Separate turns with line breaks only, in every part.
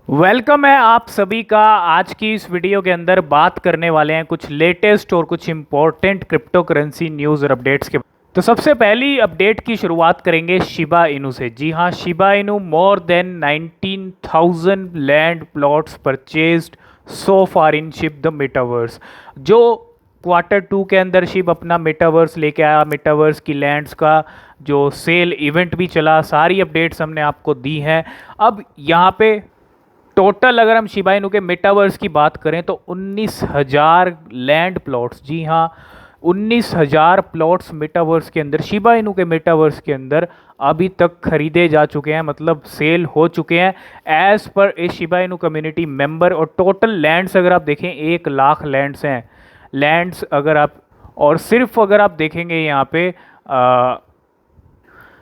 Welcome है आप सभी का। आज की इस वीडियो के अंदर बात करने वाले हैं कुछ लेटेस्ट और कुछ इम्पोर्टेंट क्रिप्टो करेंसी न्यूज़ और अपडेट्स के। तो सबसे पहली अपडेट की शुरुआत करेंगे शिबा इनू से। जी हाँ, Shiba Inu more than 19,000 land plots purchased so far in ship the metaverse. जो क्वार्टर 2 के अंदर शिप अपना मेटावर्स लेके आया, मेटावर्स की लैंड्स का जो सेल इवेंट भी चला, सारी अपडेट्स हमने आपको दी हैं। अब यहाँ पे टोटल अगर हम शिबा इनू के मेटावर्स की बात करें तो 19,000 लैंड प्लॉट्स, जी हाँ 19,000 प्लॉट्स मेटावर्स के अंदर, शिबा इनू के मेटावर्स के अंदर अभी तक खरीदे जा चुके हैं, मतलब सेल हो चुके हैं एज पर ए शिबा इनू कम्युनिटी मेंबर। और टोटल लैंड्स अगर आप देखें 1 लाख लैंड्स हैं। लैंड्स अगर आप, और सिर्फ अगर आप देखेंगे यहाँ पे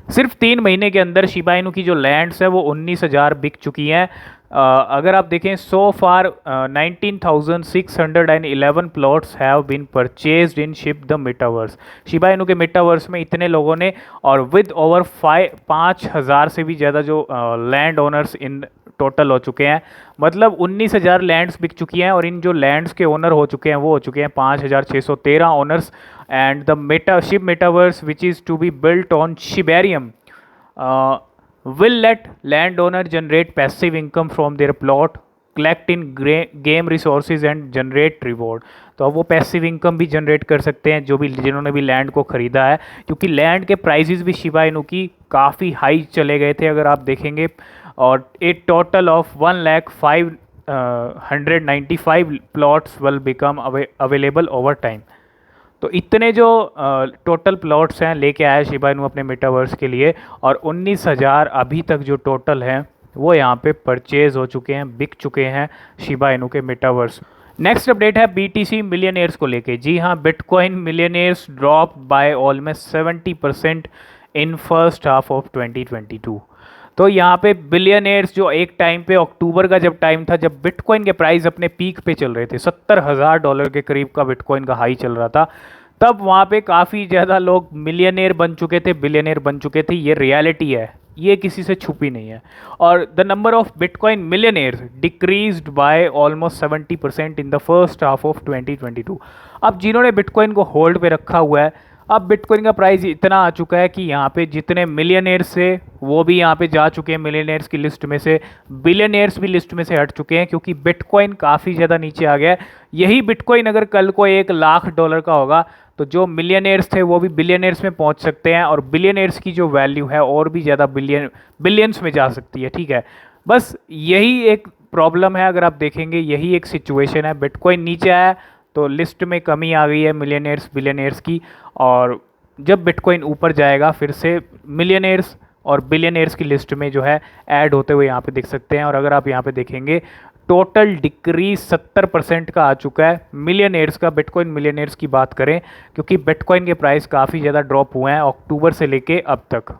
सिर्फ 3 महीने के अंदर शिबा इनू की जो लैंड्स है वो 19,000 बिक चुकी हैं। अगर आप देखें so far 19,611 plots have been purchased in ship the metaverse. Shiba Inu के मेटावर्स में इतने लोगों ने, और विद ओवर 5,000 से भी ज़्यादा जो लैंड ओनर्स इन टोटल हो चुके हैं, मतलब 19,000 लैंड्स बिक चुकी हैं। और इन जो लैंड्स के ओनर हो चुके हैं वो हो चुके हैं 5,613 owners. And the ship metaverse which is to be built on Shibarium will let landowner generate passive income from their plot, collect in game resources and generate reward। तो अब वो पैसिव इनकम भी जनरेट कर सकते हैं जो भी, जिन्होंने भी लैंड को ख़रीदा है, क्योंकि लैंड के प्राइजेस भी शिबा इनू की काफ़ी हाई चले गए थे अगर आप देखेंगे। और a total of 1,05,195 plots will become available over time. तो इतने जो टोटल प्लॉट्स हैं लेके आया शिबा इनू अपने मेटावर्स के लिए, और 19,000 अभी तक जो टोटल हैं वो यहाँ पे परचेज हो चुके हैं, बिक चुके हैं शिबा इनू के मेटावर्स। नेक्स्ट अपडेट है बीटीसी मिलियनेयर्स को लेके। जी हाँ, bitcoin millionaires drop by almost 70% in first half of 2022। तो यहाँ पे बिलियनेयर्स जो एक टाइम पे, अक्टूबर का जब टाइम था, जब बिटकॉइन के प्राइस अपने पीक पे चल रहे थे, $70,000 के करीब का बिटकॉइन का हाई चल रहा था, तब वहाँ पे काफ़ी ज़्यादा लोग मिलियनेयर बन चुके थे, बिलियनेयर बन चुके थे। ये रियलिटी है, ये किसी से छुपी नहीं है। और the number of bitcoin millionaires decreased by almost 70% in the first half of 2022। अब जिन्होंने बिटकॉइन को होल्ड पे रखा हुआ है, अब बिटकॉइन का प्राइस इतना आ चुका है कि यहाँ पे जितने मिलियनेयर्स से वो भी यहाँ पे जा चुके हैं मिलियनेयर्स की लिस्ट में से, बिलियनेयर्स भी लिस्ट में से हट चुके हैं, क्योंकि बिटकॉइन काफ़ी ज़्यादा नीचे आ गया है। यही बिटकॉइन अगर कल को $1,00,000 का होगा तो जो मिलियनेयर्स थे वो भी बिलियनेयर्स में पहुँच सकते हैं, और बिलियनेयर्स की जो वैल्यू है और भी ज़्यादा बिलियंस में जा सकती है। ठीक है, बस यही एक प्रॉब्लम है। अगर आप देखेंगे यही एक सिचुएशन है, बिटकॉइन नीचे आया तो लिस्ट में कमी आ गई है मिलियनेयर्स बिलियनेयर्स की, और जब बिटकॉइन ऊपर जाएगा फिर से मिलियनेयर्स और बिलियनेयर्स की लिस्ट में जो है ऐड होते हुए यहाँ पे देख सकते हैं। और अगर आप यहाँ पे देखेंगे टोटल डिक्रीज 70% का आ चुका है मिलियनेयर्स का, बिटकॉइन मिलियनेयर्स की बात करें, क्योंकि बिटकॉइन के प्राइस काफ़ी ज़्यादा ड्रॉप हुए हैं अक्टूबर से लेके अब तक।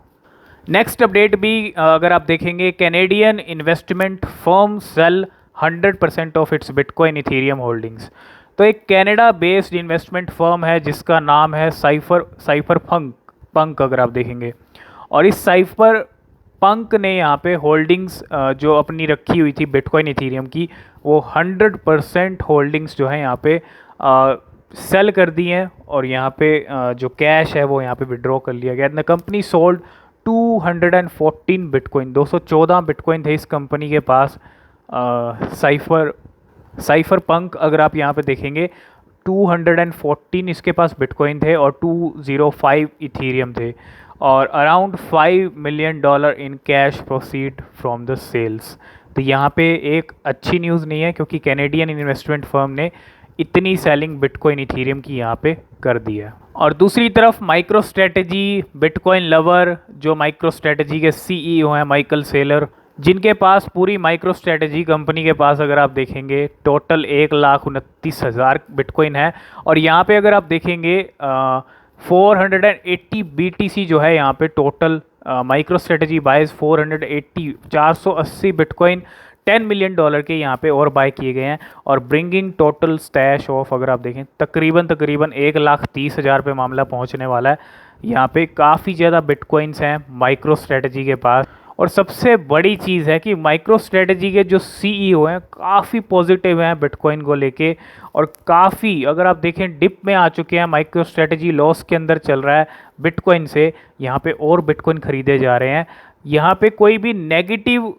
नेक्स्ट अपडेट भी अगर आप देखेंगे, Canadian investment firm sell 100% of its bitcoin ethereum holdings. तो एक कनाडा बेस्ड इन्वेस्टमेंट फर्म है जिसका नाम है साइफर पंक अगर आप देखेंगे, और इस साइफर पंक ने यहाँ पे होल्डिंग्स जो अपनी रखी हुई थी बिटकॉइन इथेरियम की, वो 100% होल्डिंग्स जो है यहाँ पे सेल कर दी हैं, और यहाँ पे जो कैश है वो यहाँ पे विड्रॉ कर लिया गया। The company sold 214 bitcoin, 214 bitcoin थे इस कंपनी के पास। साइफर पंक अगर आप यहाँ पे देखेंगे 214 इसके पास बिटकॉइन थे और 205 इथेरियम थे, और around $5 million in cash proceed from the sales. तो यहाँ पे एक अच्छी न्यूज़ नहीं है, क्योंकि कैनेडियन इन्वेस्टमेंट फर्म ने इतनी सेलिंग बिटकॉइन इथेरियम की यहाँ पे कर दी है। और दूसरी तरफ माइक्रो स्ट्रेटजी बिटकॉइन लवर, जो माइक्रो स्ट्रेटजी के सीईओ हैं माइकल सेलर, जिनके पास पूरी माइक्रो स्ट्रेटजी कंपनी के पास अगर आप देखेंगे टोटल 1,29,000 बिटकॉइन है। और यहाँ पे अगर आप देखेंगे 480 BTC जो है यहाँ पे total MicroStrategy buys 480 bitcoin $10 million के यहाँ पे और बाय किए गए हैं, और ब्रिंगिंग टोटल स्टैश ऑफ अगर आप देखें तकरीबन 1,30,000 पे मामला पहुँचने वाला है। यहाँ पे काफ़ी ज़्यादा बिटकॉइंस हैं माइक्रो स्ट्रेटजी के पास। और सबसे बड़ी चीज़ है कि माइक्रो स्ट्रेटजी के जो सीईओ हैं काफ़ी पॉजिटिव हैं बिटकॉइन को लेके, और काफ़ी अगर आप देखें डिप में आ चुके हैं, माइक्रो स्ट्रेटजी लॉस के अंदर चल रहा है बिटकॉइन से, यहाँ पे और बिटकॉइन खरीदे जा रहे हैं। यहाँ पे कोई भी नेगेटिव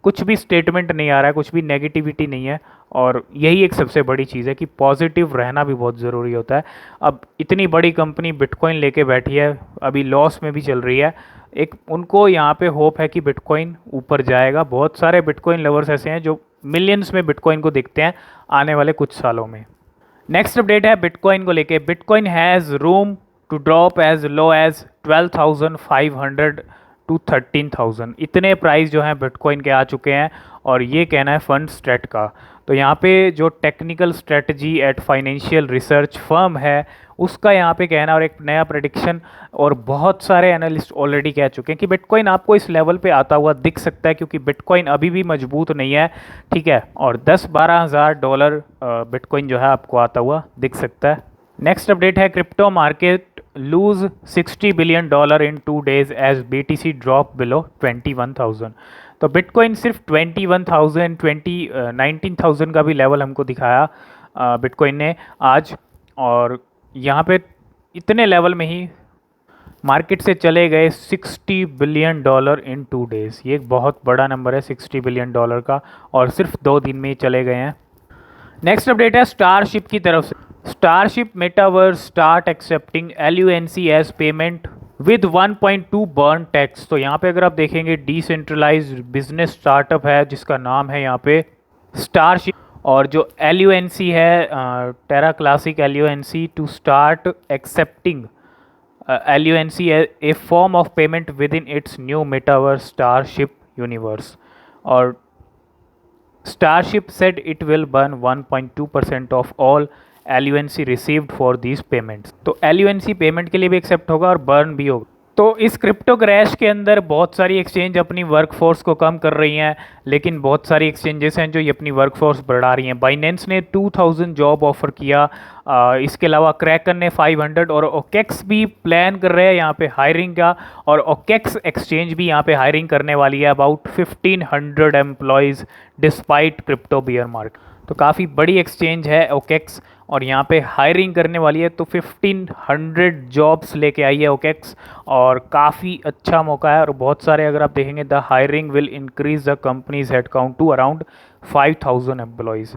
कुछ भी स्टेटमेंट नहीं आ रहा है, कुछ भी नेगेटिविटी नहीं है, और यही एक सबसे बड़ी चीज़ है कि पॉजिटिव रहना भी बहुत ज़रूरी होता है। अब इतनी बड़ी कंपनी बिटकॉइन लेके बैठी है, अभी लॉस में भी चल रही है, एक उनको यहाँ पे होप है कि बिटकॉइन ऊपर जाएगा। बहुत सारे बिटकॉइन लवर्स ऐसे हैं जो मिलियंस में बिटकॉइन को देखते हैं आने वाले कुछ सालों में। नेक्स्ट अपडेट है बिटकॉइन को लेके, bitcoin has room to drop as low as 12,500 to 13,000, इतने प्राइस जो हैं बिटकॉइन के आ चुके हैं, और ये कहना है फंड स्ट्रेट का। तो यहाँ पे जो technical strategy at financial research firm है उसका यहाँ पे कहना, और एक नया प्रेडिक्शन, और बहुत सारे एनालिस्ट ऑलरेडी कह चुके हैं कि बिटकॉइन आपको इस लेवल पे आता हुआ दिख सकता है, क्योंकि बिटकॉइन अभी भी मजबूत नहीं है, ठीक है, और 10-12 हज़ार डॉलर बिटकॉइन जो है आपको आता हुआ दिख सकता है। नेक्स्ट अपडेट है crypto market lose $60 billion in 2 days as BTC drop below 21,000। तो बिटकॉइन सिर्फ 21,000 19,000 का भी लेवल हमको दिखाया बिटकॉइन ने आज, और यहाँ पे इतने लेवल में ही मार्केट से चले गए $60 बिलियन इन 2 days। ये एक बहुत बड़ा नंबर है $60 बिलियन का, और सिर्फ 2 दिन में ही चले गए हैं। नेक्स्ट अपडेट है स्टारशिप की तरफ से, Starship metaverse start accepting LUNC as payment with 1.2 burn tax. तो यहाँ पे अगर आप देखेंगे डिसेंट्रलाइज्ड बिजनेस स्टार्टअप है जिसका नाम है यहाँ पे स्टारशिप, और जो LUNC है Terra Classic LUNC to start accepting LUNC a form of payment within its new metaverse starship universe, और Starship said it will burn 1.2% of all LUNC received for these payments। तो LUNC payment के लिए भी accept होगा और burn भी होगा। तो इस क्रिप्टो क्रैश के अंदर बहुत सारी एक्सचेंज अपनी वर्कफोर्स को कम कर रही हैं, लेकिन बहुत सारी एक्सचेंजेस हैं जो ये अपनी वर्कफोर्स बढ़ा रही हैं। बाइनेंस ने 2000 जॉब ऑफ़र किया, इसके अलावा क्रैकन ने 500, और ओकेक्स भी प्लान कर रहे हैं यहाँ पे हायरिंग का, और ओकेक्स एक्सचेंज भी यहाँ पे हायरिंग करने वाली है about 1500 employees despite crypto beer market. तो काफ़ी बड़ी एक्सचेंज है ओकेक्स, और यहाँ पे हायरिंग करने वाली है, तो 1500 जॉब्स लेके आई है ओकेक्स, और काफ़ी अच्छा मौका है। और बहुत सारे अगर आप देखेंगे the hiring will increase the company's head count to around 5000 employees.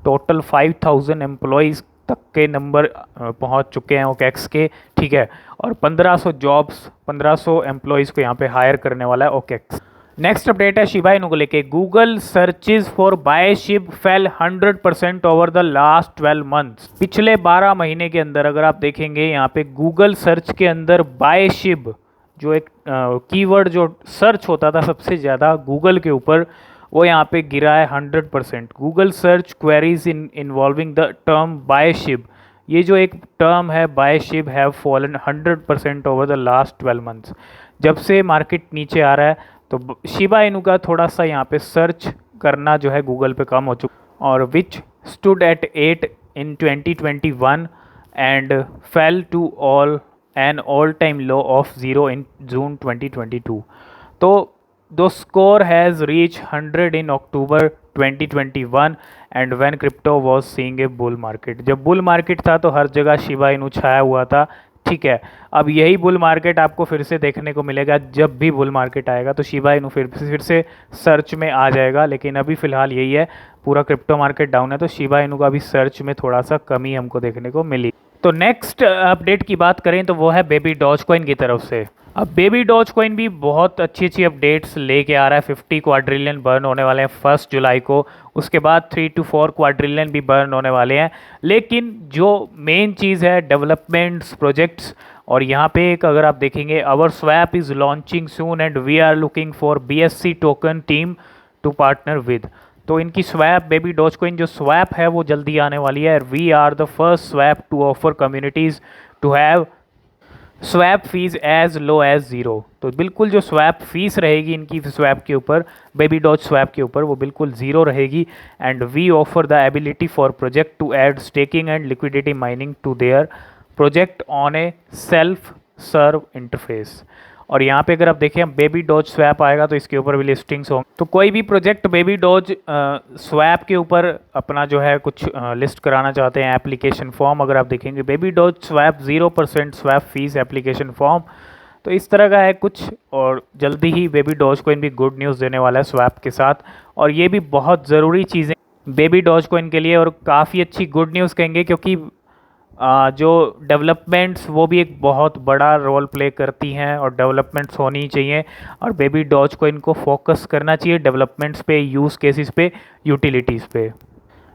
Total 5000 employees तक के नंबर पहुँच चुके हैं ओकेक्स के, ठीक है, और 1500 जॉब्स 1500 एम्प्लॉयज़ को यहाँ पे हायर करने वाला है ओकेक्स। नेक्स्ट अपडेट है शिबा इनू को लेके, Google searches for by ship fail 100% over the last 12 months. पिछले 12 महीने के अंदर अगर आप देखेंगे यहाँ पे गूगल सर्च के अंदर बाय शिप जो एक कीवर्ड जो सर्च होता था सबसे ज़्यादा गूगल के ऊपर, वो यहाँ पे गिरा है 100%। Google search queries involving the term by ship, ये जो एक टर्म है by ship have fallen 100% over the last 12 months. जब से मार्केट नीचे आ रहा है तो शिबा इनू का थोड़ा सा यहाँ पे सर्च करना जो है गूगल पे कम हो चुका, और which stood at 8 in 2021 and fell to an all time low of 0 in June 2022। तो the score has reach 100 in October 2021 and when crypto was seeing a bull market. जब बुल मार्केट था तो हर जगह Shiba Inu छाया हुआ था, ठीक है। अब यही बुल मार्केट आपको फिर से देखने को मिलेगा, जब भी बुल मार्केट आएगा तो शिबा इनू फिर से सर्च में आ जाएगा, लेकिन अभी फ़िलहाल यही है, पूरा क्रिप्टो मार्केट डाउन है, तो शिबा इनू का भी सर्च में थोड़ा सा कमी हमको देखने को मिली। तो नेक्स्ट अपडेट की बात करें तो वो है बेबी डॉज कॉइन की तरफ से। अब बेबी डॉज कॉइन भी बहुत अच्छी अपडेट्स लेके आ रहा है। 50 क्वाड्रिलियन बर्न होने वाले हैं 1 जुलाई को, उसके बाद 3 to 4 क्वाड्रिलियन भी बर्न होने वाले हैं। लेकिन जो मेन चीज़ है डेवलपमेंट्स प्रोजेक्ट्स, और यहाँ पे एक अगर आप देखेंगे our swap is launching soon and we are looking for BSC token team to partner with. तो इनकी स्वैप बेबी डॉज कॉइन जो स्वैप है वो जल्दी आने वाली है। We are the first swap to offer communities to have swap fees as low as 0। तो बिल्कुल जो स्वैप फीस रहेगी इनकी स्वैप के ऊपर, बेबी डॉज स्वैप के ऊपर, वो बिल्कुल 0 रहेगी। And we offer the ability for project to add staking and liquidity mining to their project on a self serve interface. और यहाँ पे अगर आप देखें बेबी डॉज स्वैप आएगा तो इसके ऊपर भी लिस्टिंग्स होंगे। तो कोई भी प्रोजेक्ट बेबी डॉज स्वैप के ऊपर अपना जो है कुछ लिस्ट कराना चाहते हैं एप्लीकेशन फॉर्म, अगर आप देखेंगे Baby Doge swap 0% swap fees application form, तो इस तरह का है कुछ। और जल्दी ही बेबी डॉज कोइन भी गुड न्यूज़ देने वाला है स्वैप के साथ, और ये भी बहुत ज़रूरी चीज़ें बेबी डॉज कोइन के लिए, और काफ़ी अच्छी गुड न्यूज़ कहेंगे क्योंकि जो डेवलपमेंट्स वो भी एक बहुत बड़ा रोल प्ले करती हैं और डेवलपमेंट्स होनी चाहिए, और बेबी डॉज कोइन को फोकस करना चाहिए डेवलपमेंट्स पे, यूज़ केसेस पे, यूटिलिटीज़ पे।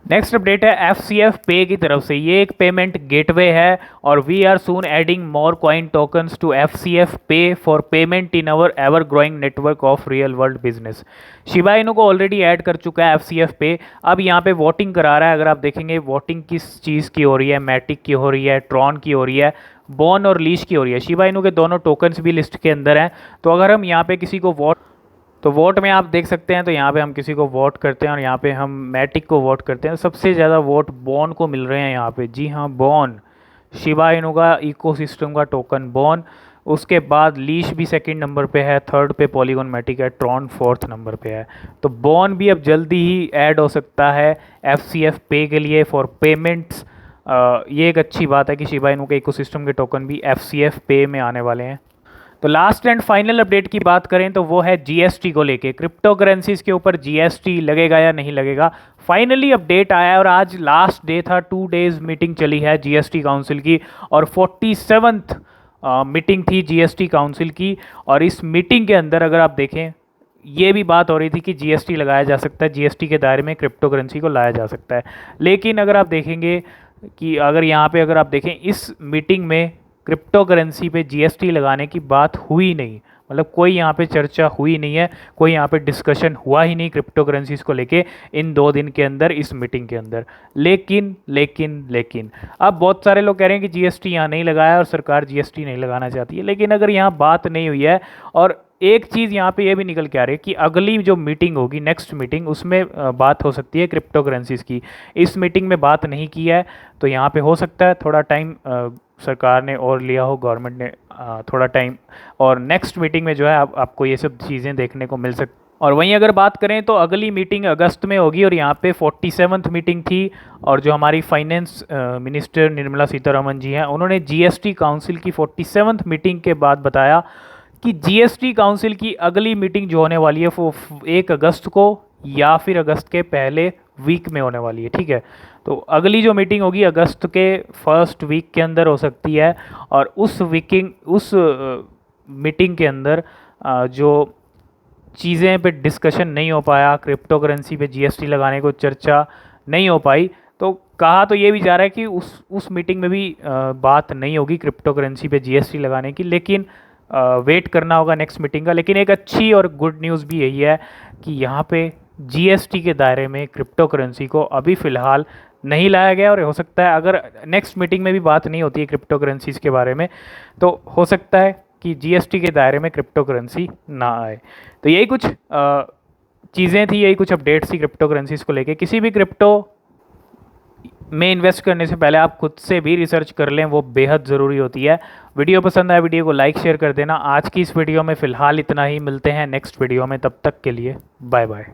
नेक्स्ट अपडेट है FCF पे की तरफ से। ये एक पेमेंट गेटवे है और we are soon adding more coin tokens to FCF pay for payment in our ever growing network of real world business. Shiba Inu को ऑलरेडी ऐड कर चुका है FCF पे, अब यहाँ पे वोटिंग करा रहा है। अगर आप देखेंगे वोटिंग किस चीज़ की हो रही है, मैटिक की हो रही है, ट्रॉन की हो रही है, बॉन और लीश की हो रही है। शिबा इनू के दोनों टोकन्स भी लिस्ट के अंदर हैं। तो अगर हम यहाँ पे किसी को वोट में आप देख सकते हैं, तो यहाँ पे हम किसी को वोट करते हैं और यहाँ पे हम मैटिक को वोट करते हैं। सबसे ज़्यादा वोट बॉन को मिल रहे हैं यहाँ पे। जी हाँ, बॉन, शिबा इनू का इकोसिस्टम का टोकन बॉन। उसके बाद लीश भी सेकंड नंबर पे है, थर्ड पे पॉलीगॉन मैटिक है, ट्रॉन फोर्थ नंबर पे है। तो बॉन भी अब जल्दी ही ऐड हो सकता है FCF पे के लिए फॉर पेमेंट्स। ये एक अच्छी बात है कि शिबा इनू के इकोसिस्टम के टोकन भी FCF पे में आने वाले हैं। तो लास्ट एंड फाइनल अपडेट की बात करें तो वो है GST को लेके। क्रिप्टो करेंसीज के ऊपर GST लगेगा या नहीं लगेगा, फाइनली अपडेट आया है। और आज लास्ट डे था, 2 डेज मीटिंग चली है GST काउंसिल की, और 47th मीटिंग थी GST काउंसिल की। और इस मीटिंग के अंदर अगर आप देखें, ये भी बात हो रही थी कि GST लगाया जा सकता है, GST के दायरे में क्रिप्टो करेंसी को लाया जा सकता है। लेकिन अगर आप देखेंगे कि अगर यहाँ पे अगर आप देखें इस मीटिंग में क्रिप्टो करेंसी पे GST लगाने की बात हुई नहीं, मतलब कोई यहाँ पे चर्चा हुई नहीं है, कोई यहाँ पे डिस्कशन हुआ ही नहीं क्रिप्टो करेंसीज को लेके इन 2 दिन के अंदर इस मीटिंग के अंदर। लेकिन अब बहुत सारे लोग कह रहे हैं कि GST यहाँ नहीं लगाया और सरकार GST नहीं लगाना चाहती है। लेकिन अगर यहाँ बात नहीं हुई है, और एक चीज़ यहाँ पे ये भी निकल के आ रही है कि अगली जो मीटिंग होगी, नेक्स्ट मीटिंग, उसमें बात हो सकती है क्रिप्टो करेंसीज की। इस मीटिंग में बात नहीं की है, तो यहाँ पे हो सकता है थोड़ा टाइम सरकार ने और लिया हो, गवर्नमेंट ने थोड़ा टाइम, और नेक्स्ट मीटिंग में जो है आपको ये सब चीज़ें देखने को मिल सकती। और वहीं अगर बात करें तो अगली मीटिंग अगस्त में होगी, और यहाँ पे 47th मीटिंग थी। और जो हमारी फाइनेंस मिनिस्टर निर्मला सीतारमन जी हैं, उन्होंने GST काउंसिल की 47th मीटिंग के बाद बताया कि GST काउंसिल की अगली मीटिंग जो होने वाली है वो 1 अगस्त को या फिर अगस्त के पहले वीक में होने वाली है। ठीक है, तो अगली जो मीटिंग होगी अगस्त के फर्स्ट वीक के अंदर हो सकती है। और उस मीटिंग के अंदर जो चीज़ें पे डिस्कशन नहीं हो पाया, क्रिप्टो करेंसी पे GST लगाने को चर्चा नहीं हो पाई, तो कहा तो ये भी जा रहा है कि उस मीटिंग में भी बात नहीं होगी क्रिप्टो करेंसी पे GST लगाने की। लेकिन वेट करना होगा नेक्स्ट मीटिंग का। लेकिन एक अच्छी और गुड न्यूज़ भी यही है कि यहाँ पे GST के दायरे में क्रिप्टो करेंसी को अभी फ़िलहाल नहीं लाया गया, और हो सकता है अगर नेक्स्ट मीटिंग में भी बात नहीं होती है क्रिप्टो करेंसीज़ के बारे में, तो हो सकता है कि GST के दायरे में क्रिप्टो करेंसी ना आए। तो यही कुछ चीज़ें थी, यही कुछ अपडेट्स थी क्रिप्टो करेंसीज़ को लेके। किसी भी क्रिप्टो में इन्वेस्ट करने से पहले आप खुद से भी रिसर्च कर लें, वो बेहद ज़रूरी होती है। वीडियो पसंद आए वीडियो को लाइक शेयर कर देना। आज की इस वीडियो में फ़िलहाल इतना ही, मिलते हैं नेक्स्ट वीडियो में, तब तक के लिए बाय बाय।